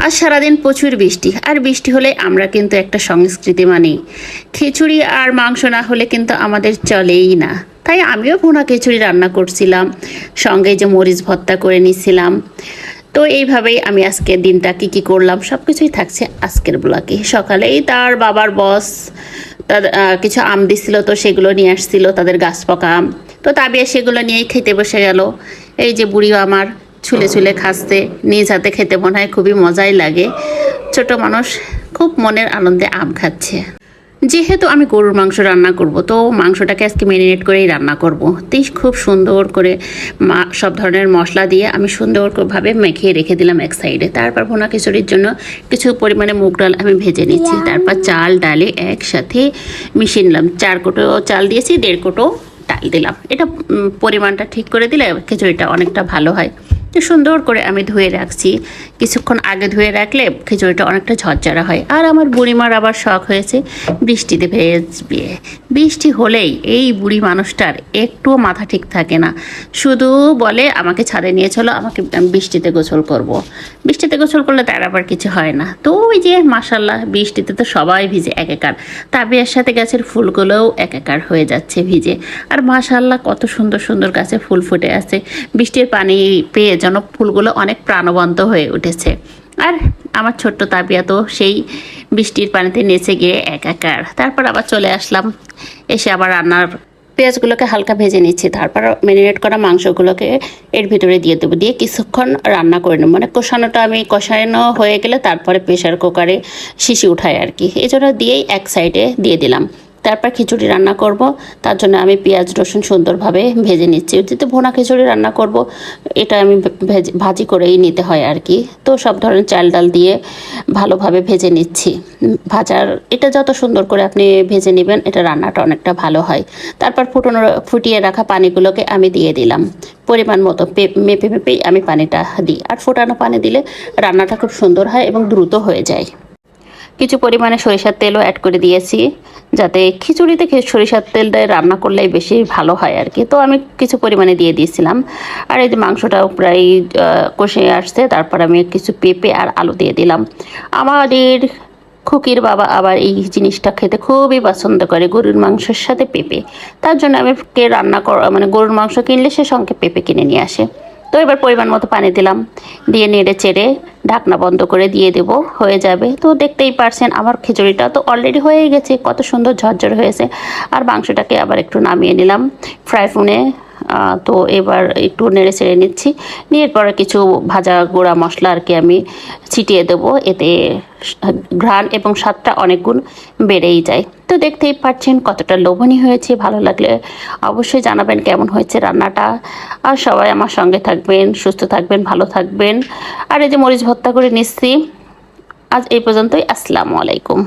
আর সারাদিন প্রচুর বৃষ্টি, আর বৃষ্টি হলে আমরা কিন্তু একটা সংস্কৃতি মানি, খিচুড়ি আর মাংস না হলে কিন্তু আমাদের চলেই না। তাই আমিও ভুনা খিচুড়ি রান্না করছিলাম, সঙ্গে যে মরিচ ভর্তা করে নিছিলাম। তো এইভাবেই আমি আজকের দিনটা কী করলাম সব কিছুই থাকছে আজকের ব্লগে। সকালেই তার বাবার বস তাদের কিছু আম দিছিল, তো সেগুলো নিয়ে আসছিল, তাদের গাছ পকা আম। তো তাবিয়া সেগুলো নিয়েই খেতে বসে গেল। এই যে বুড়িও আমার ছুলে ছুলে খাচ্ছে, নিজ হাতে খেতে মনে হয় খুবই মজাই লাগে। ছোট মানুষ খুব মনের আনন্দে আম খাচ্ছে। যেহেতু আমি গরুর মাংস রান্না করব, তো মাংসটাকে আজকে ম্যারিনেট করেই রান্না করব। তাই খুব সুন্দর করে সব ধরনের মশলা দিয়ে আমি সুন্দরভাবে মেখে রেখে দিলাম এক সাইডে। তারপর ভুনা খিচুড়ির জন্য কিছু পরিমাণে মুগ ডাল আমি ভেজে নিচ্ছি। তারপর চাল ডালে একসাথে মিশিয়ে নিলাম। 4 কোটো চাল দিয়েছি, 1.5 কোটো ডাল দিলাম। এটা পরিমাণটা ঠিক করে দিলে খিচুড়িটা অনেকটা ভালো হয়। তো সুন্দর করে আমি ধুয়ে রাখছি। কিছুক্ষণ আগে ধুয়ে রাখলে খিচুড়িটা অনেকটা ঝরঝরা হয়। আর আমার বুড়িমার আবার শখ হয়েছে বৃষ্টিতে ভেজবে। বৃষ্টি হলেই এই বুড়ি মানুষটার একটুও মাথা ঠিক থাকে না, শুধু বলে আমাকে ছাদে নিয়ে চলো, আমাকে বৃষ্টিতে গোসল করব। বৃষ্টিতে গোসল করলে তার আবার কিছু হয় না। তো ওই যে মাশাল্লাহ, বৃষ্টিতে তো সবাই ভিজে একাকার। তাবিয়ার সাথে গাছের ফুলগুলোও একাকার হয়ে যাচ্ছে ভিজে। আর মাশাল্লাহ কত সুন্দর সুন্দর গাছে ফুল ফুটে আছে। বৃষ্টির পানি পেয়ে যেন ফুলগুলো অনেক প্রাণবন্ত হয়ে উঠেছে। আর আমার ছোট্ট তাবিয়া তো সেই বৃষ্টির পানিতে নেচে গিয়ে একাকার। তারপর আবার চলে আসলাম, এসে আবার রান্নার পেঁয়াজগুলোকে হালকা ভেজে নিচ্ছি। তারপর ম্যারিনেট করা মাংসগুলোকে এর ভিতরে দিয়ে দেবো, দিয়ে কিছুক্ষণ রান্না করে নেব। মানে কষানোটা আমি কষানো হয়ে গেলে তারপরে প্রেশার কুকারে শিশি উঠাই আর কি, এই জন্য দিয়েই এক সাইডে দিয়ে দিলাম। তারপর খিচুড়ি রান্না করব, তার জন্য আমি পেঁয়াজ রসুন সুন্দরভাবে ভেজে নিচ্ছি। যেহেতু ভুনা খিচুড়ি রান্না করব, এটা আমি ভাজি করেই নিতে হয় আর কি। তো সব ধরনের চাল ডাল দিয়ে ভালোভাবে ভেজে নিচ্ছি। ভাজার এটা যত সুন্দর করে আপনি ভেজে নেবেন, এটা রান্নাটা অনেকটা ভালো হয়। তারপর ফুটিয়ে রাখা পানিগুলোকে আমি দিয়ে দিলাম পরিমাণ মতো। মেপে মেপেই আমি পানিটা দিই। আর ফোটানো পানি দিলে রান্নাটা খুব সুন্দর হয় এবং দ্রুত হয়ে যায়। কিছু পরিমাণে সরিষার তেলও অ্যাড করে দিয়েছি, যাতে খিচুড়িতে সরিষার তেল দিয়ে রান্না করলেই বেশি ভালো হয় আর কি। তো আমি কিছু পরিমাণে দিয়ে দিয়েছিলাম। আর এই যে মাংসটাও প্রায় কষে আসছে। তারপর আমি কিছু পেঁপে আর আলু দিয়ে দিলাম। আমাদের খুকির বাবা আবার এই জিনিসটা খেতে খুবই পছন্দ করে, গরুর মাংসের সাথে পেঁপে। তার জন্য আমি রান্না মানে গরুর মাংস কিনলে সে সঙ্গে পেঁপে কিনে নিয়ে আসে। তো এবার পরিমাণ মতো পানি দিলাম, দিয়ে নেড়ে চেড়ে ঢাকনা বন্ধ করে দিয়ে দেব, হয়ে যাবে। তো দেখতেই পারছেন আমার খিচুড়িটা তো অলরেডি হয়ে গেছে, কত সুন্দর ঝরঝর হয়েছে। আর মাংসটাকে আবার একটু নামিয়ে নিলাম ফ্রাই প্যানে। তো এবার একটু নেড়ে চেড়ে নিচ্ছি। নিয়ে পরে কিছু ভাজা গুঁড়া মশলা আর কি আমি ছিটিয়ে দেবো, এতে ঘ্রাণ এবং স্বাদটা অনেক গুণ বেড়েই যায়। তো দেখতেই পাচ্ছেন কতটা লোভনীয় হয়েছে। ভালো লাগলে অবশ্যই জানাবেন কেমন হয়েছে রান্নাটা। আর সবাই আমার সঙ্গে থাকবেন, সুস্থ থাকবেন, ভালো থাকবেন। আর এই যে মরিচ ভর্তা করে নিচ্ছি। আজ এই পর্যন্তই। আসসালামু আলাইকুম।